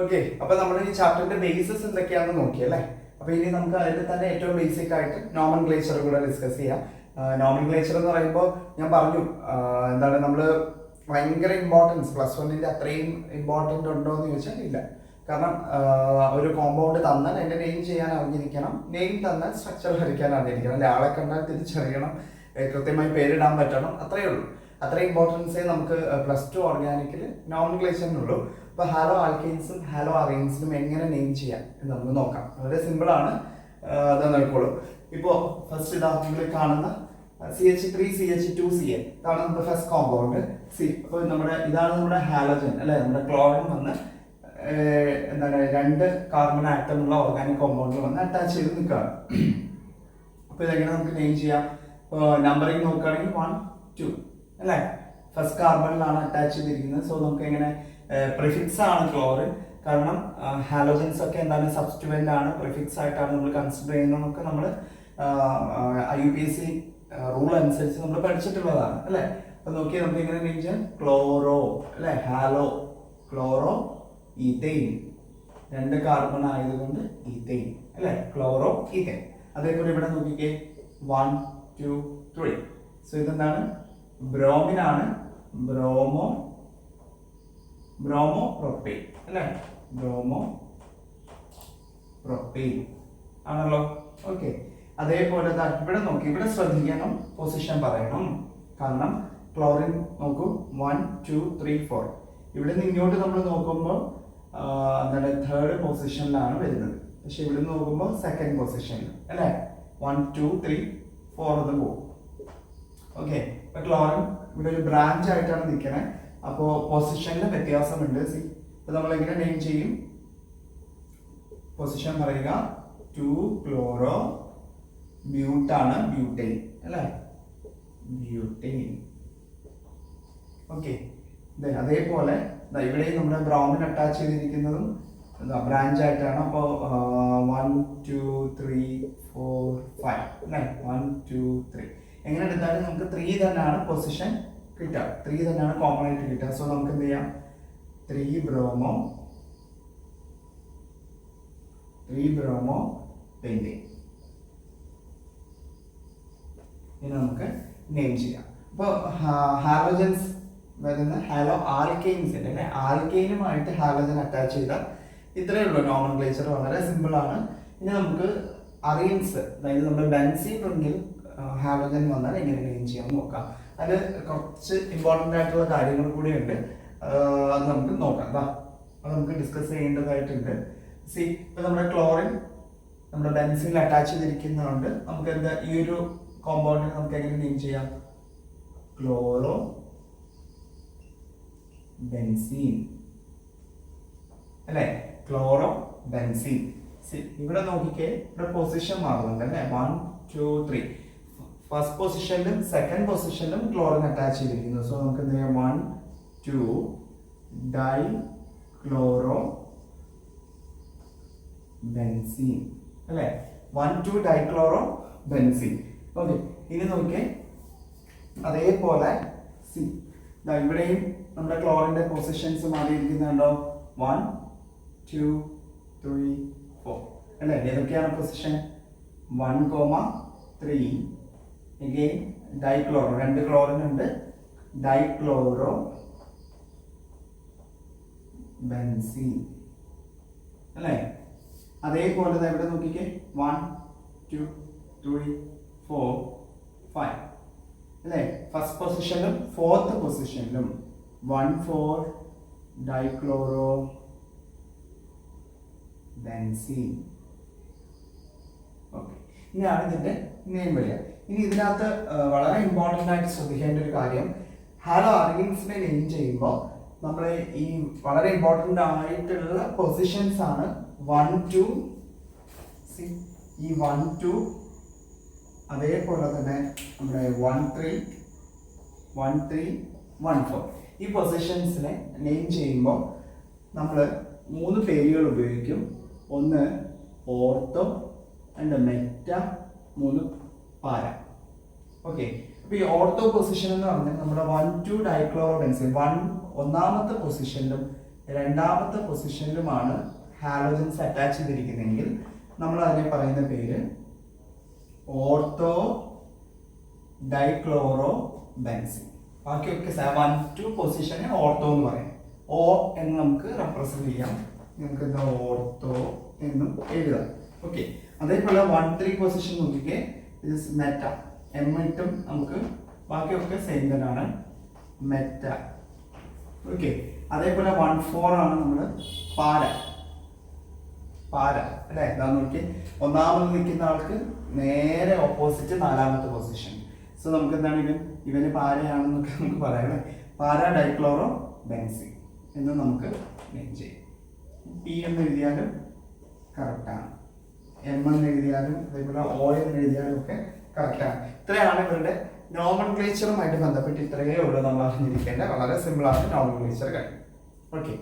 Okay, അപ്പൊ നമ്മൾ ഈ ചാപ്റ്ററിന്റെ ബേസിസ് എന്തൊക്കെയാണെന്ന് നോക്കിയല്ലേ. അപ്പൊ ഇനി നമുക്ക് അതിൽ തന്നെ ഏറ്റവും ബേസിക് ആയിട്ട് നോമൻക്ലേച്ചർ കൂടെ ഡിസ്കസ് ചെയ്യാം. നോമൻക്ലേച്ചർ എന്ന് പറയുമ്പോൾ ഞാൻ പറഞ്ഞു, എന്താണ് നമ്മൾ ഭയങ്കര ഇമ്പോർട്ടൻസ് +1 അത്രയും ഇമ്പോർട്ടൻ്റ് ഉണ്ടോ എന്ന് ചോദിച്ചാൽ ഇല്ല. കാരണം ഒരു കോമ്പൗണ്ട് തന്നാൽ അതിന്റെ നെയിം ചെയ്യാൻ അറിഞ്ഞിരിക്കണം, നെയിം തന്നാൽ സ്ട്രക്ചർ വരയ്ക്കാൻ അറിഞ്ഞിരിക്കണം, അല്ലെ ആളെ കണ്ടാൽ തിരിച്ചറിയണം, കൃത്യമായി പേരിടാൻ പറ്റണം, അത്രയേ ഉള്ളൂ. അത്ര ഇമ്പോർട്ടൻസേ നമുക്ക് +2 ഓർഗാനിക്കിൽ നോമൻക്ലേച്ചറിനുള്ളൂ. അപ്പൊ ഹാലോ ആൽക്കെയിൻസും ഹാലോ അറൈൻസിനും എങ്ങനെ നെയിം ചെയ്യാം എന്ന് നമുക്ക് നോക്കാം. വളരെ സിമ്പിൾ ആണ്, അത് നോക്കിക്കോളൂ. ഇപ്പോ ഫസ്റ്റ് ഇതാ നിങ്ങൾ കാണുന്ന CH3CH2Cl ഇതാണ് നമ്മുടെ ഫസ്റ്റ് കോമ്പൗണ്ട് സി. അപ്പോൾ ഇതാണ് നമ്മുടെ ഹാലജൻ അല്ലെ, നമ്മുടെ ക്ലോറിൻ വന്ന് എന്താണ് 2 കാർബൺ ആറ്റമുള്ള ഓർഗാനിക് കോമ്പൗണ്ടിൽ വന്ന് അറ്റാച്ച് ചെയ്ത് നിൽക്കുകയാണ്. അപ്പൊ ഇതെങ്ങനെ നമുക്ക് നെയിം ചെയ്യാം? നമ്പറിങ് നോക്കുകയാണെങ്കിൽ 1 2 അല്ലേ, ഫസ്റ്റ് കാർബണിലാണ് അറ്റാച്ച് ചെയ്തിരിക്കുന്നത്. സോ നമുക്ക് എങ്ങനെ പ്രിഫിക്സ് ആണ് ക്ലോറിൻ, കാരണം ഹാലോജൻസ് ഒക്കെ എന്താണ് സബ്സ്റ്റിറ്റ്യൂവന്റ് ആണ്, പ്രിഫിക്സ് ആയിട്ടാണ് നമ്മൾ കൺസിഡർ ചെയ്യുന്നതൊക്കെ നമ്മൾ IUPAC റൂൾ അനുസരിച്ച് നമ്മൾ പഠിച്ചിട്ടുള്ളതാണ് അല്ലേ. അപ്പൊ നോക്കിയാൽ നമുക്ക് എങ്ങനെ നെയിം ചെയ്യാം? ക്ലോറോ അല്ലെ, ഹാലോ ക്ലോറോ ഈതെയിൻ, 2 കാർബൺ ആയതുകൊണ്ട് ഈതെയിൻ അല്ലെ, ക്ലോറോ ഈതെയിൻ. അതേപോലെ ഇവിടെ നോക്കിക്കേ 1 2 3. സോ ഇതെന്താണ്? ബ്രോമിൻ ആണ്, ബ്രോമോ പ്രൊപ്പൈൻ അല്ലെ, ബ്രോമോ പ്രൊപ്പൈൻ ആണല്ലോ. ഓക്കെ, അതേപോലെ ഇവിടെ നോക്കി, ഇവിടെ ശ്രദ്ധിക്കണം, പൊസിഷൻ പറയണം. കാരണം ക്ലോറിൻ നോക്കൂ 1 2 3 4. ഇവിടെ നിന്ന് ഇങ്ങോട്ട് നമ്മൾ നോക്കുമ്പോൾ എന്താണ് 3rd പൊസിഷനിലാണ് വരുന്നത്, പക്ഷെ ഇവിടെ നിന്ന് നോക്കുമ്പോൾ 2nd പൊസിഷനിൽ അല്ലെ. 1 2 3 4 എന്ന് പോകും. ഓക്കെ, ഇപ്പൊ ക്ലോറിൻ ഇവിടെ ഒരു ബ്രാഞ്ച് ആയിട്ടാണ് നിൽക്കുന്നത്, അപ്പോ പൊസിഷനിൽ വ്യത്യാസമുണ്ട്. സി, ഇപ്പൊ നമ്മൾ എങ്ങനെ നെയിം ചെയ്യും? പൊസിഷൻ പറയുക 2 ക്ലോറോ ബ്യൂട്ടാണ്, ബ്യൂട്ടൈൻ അല്ലെ, ബ്യൂട്ടൈൻ. ഓക്കെ, അതേപോലെ ഇവിടെ നമ്മുടെ ബ്രോമിൻ അറ്റാച്ച് ചെയ്തിരിക്കുന്നതും ബ്രാഞ്ച് ആയിട്ടാണ്. അപ്പോൾ 1 2 3 4 5 അല്ലെ, 1 2 3 എങ്ങനെ എടുത്താലും നമുക്ക് 3 തന്നെയാണ് പൊസിഷൻ കിട്ടുക, 3 തന്നെയാണ് കോമൺ ആയിട്ട് കിട്ടുക. സോ നമുക്ക് എന്ത് ചെയ്യാം? 3 ബ്രോമോ പെന്റൈൻ ഇനി നമുക്ക് നെയിം ചെയ്യാം. അപ്പോൾ ഹാലോജൻസ് വരുന്ന ഹാലോ ആൽക്കെയിൻസ് ഉണ്ട് അല്ലെ, ആൽക്കെയിനുമായിട്ട് ഹാലോജൻ അറ്റാച്ച് ചെയ്താൽ ഇത്രയേ ഉള്ളൂ. നോമൻക്ലേച്ചർ വളരെ സിമ്പിൾ ആണ്. ഇനി നമുക്ക് അറീൻസ്, അതായത് നമ്മുടെ ബെൻസീൻ റിംഗിൽ ഹാലോജൻ വന്നാൽ എങ്ങനെ നെയിം ചെയ്യാൻ നോക്കാം. അത് കുറച്ച് ഇമ്പോർട്ടൻ്റ് ആയിട്ടുള്ള കാര്യങ്ങൾ കൂടി ഉണ്ട്, അത് നമുക്ക് നോക്കാം. അത് നമുക്ക് ഡിസ്കസ് ചെയ്യേണ്ടതായിട്ടുണ്ട്. സി, ഇപ്പൊ നമ്മുടെ ക്ലോറിൻ നമ്മുടെ ബെൻസീനിൽ അറ്റാച്ച് ചെയ്തിരിക്കുന്നതുകൊണ്ട് നമുക്ക് എന്താ ഈ ഒരു കോമ്പൗണ്ടിന് നമുക്ക് എങ്ങനെ നെയിം ചെയ്യാം? ക്ലോറോ ബെൻസീൻ അല്ലെ, ക്ലോറോ ബെൻസീൻ. ഇവിടെ നോക്കിക്കേ, ഇവിടെ പൊസിഷൻ മാറുന്നുണ്ട് അല്ലെ, 1 2 3. ഫസ്റ്റ് പൊസിഷനിലും 2nd പൊസിഷനിലും ക്ലോറിൻ അറ്റാച്ച് ചെയ്തിരിക്കുന്നു. സോ നമുക്ക് എന്ത് ചെയ്യാം? 1 2 ഡൈ ക്ലോറോ ബെൻസീൻ അല്ലെ, 1 2 ഡൈക്ലോറോ ബെൻസീൻ. ഓക്കെ, ഇനി നോക്കിയേ, അതേപോലെ സി ഇവിടെയും നമ്മുടെ ക്ലോറിന്റെ പൊസിഷൻസ് മാറിയിരിക്കുന്നുണ്ടോ? 1 2 3 4 അല്ലെ. ഏതൊക്കെയാണ് പൊസിഷൻ? 1 3 again ഡൈക്ലോറോ, 2 ക്ലോറിൻ ഉണ്ട്, ഡൈക്ലോറോ ബെൻസീൻ അല്ലെ. അതേപോലെ ഇവിടെ നോക്കിക്കേ, 1 2 3 4 5 അല്ലെ. ഫസ്റ്റ് പൊസിഷനിലും 4th പൊസിഷനിലും 1 4 ഡൈക്ലോറോ ബെൻസീൻ. ഓക്കെ, ഇനിയാണ് ഇതിന്റെ നെയിം വരിക. ഇനി ഇതിനകത്ത് വളരെ ഇമ്പോർട്ടൻ്റ് ആയിട്ട് ശ്രദ്ധിക്കേണ്ട ഒരു കാര്യം, ഹാലോ അറീൻസിനെ നെയിം ചെയ്യുമ്പോൾ നമ്മൾ ഈ വളരെ ഇമ്പോർട്ടൻ്റ് ആയിട്ടുള്ള പൊസിഷൻസ് ആണ് 1 2. ഈ 1 2 അതേപോലെ തന്നെ നമ്മുടെ 1 3 1 4 ഈ പൊസിഷൻസിനെ നെയിം ചെയ്യുമ്പോൾ നമ്മൾ 3 പേരുകൾ ഉപയോഗിക്കും. ഒന്ന് ഓർത്തോ, 2 മെറ്റ, 3 പാര. ഓക്കെ, അപ്പൊ ഈ ഓർത്തോ പൊസിഷൻ എന്ന് പറഞ്ഞാൽ നമ്മുടെ 1 2 ഡൈക്ലോറോ ബെൻസീൻ ഒന്നാമത്തെ പൊസിഷനിലും രണ്ടാമത്തെ പൊസിഷനിലുമാണ് ഹാലോജൻസ് അറ്റാച്ച് ചെയ്തിരിക്കുന്നതെങ്കിൽ നമ്മൾ അതിനെ പറയുന്ന പേര് ഓർത്തോ ഡൈക്ലോറോ ബെൻസിൻ. ബാക്കിയൊക്കെ 1, 2 പൊസിഷനെ ഓർത്തോ എന്ന് പറയാം. ഓ എന്ന് നമുക്ക് റെപ്രസെന്റ് ചെയ്യാം. നമുക്ക് എന്താ ഓർത്തോ എന്നും എഴുതാം. ഓക്കെ. അതേപോലെ 1, 3 പൊസിഷൻ നോക്കിക്കേ, ഇത് മെറ്റ. എം ഇട്ടും നമുക്ക് ബാക്കിയൊക്കെ സെയിം തന്നെയാണ്, മെറ്റ. ഓക്കെ. അതേപോലെ 1, 4 ആണ് നമ്മൾ പാര. പാര അല്ലെ, എന്താ നോക്കി, ഒന്നാമത് നിൽക്കുന്ന ആൾക്ക് നേരെ ഓപ്പോസിറ്റ് 4ാമത്തെ പൊസിഷൻ. സോ നമുക്ക് എന്താണ് ഇവന് പാരയാണെന്നൊക്കെ നമുക്ക് പറയാം അല്ലേ. പാര ഡൈക്ലോറോ ബെൻസിൻ എന്ന് നമുക്ക് നെയിം ചെയ്യും. പി എന്ന് എഴുതിയാലും കറക്റ്റാണ്, എം എന്ന് എഴുതിയാലും അതേപോലെ ഓ എന്ന് എഴുതിയാലും ഒക്കെ കറക്റ്റാണ്. ഇത്രയാണ് ഇവരുടെ നോമൻക്ലേച്ചറുമായിട്ട് ബന്ധപ്പെട്ട് ഇത്രയേ ഉള്ളൂ നമ്മൾ അറിഞ്ഞിരിക്കേണ്ട. വളരെ സിമ്പിളാണ് നോമൻക്ലേച്ചർ കാര്യം. ഓക്കെ.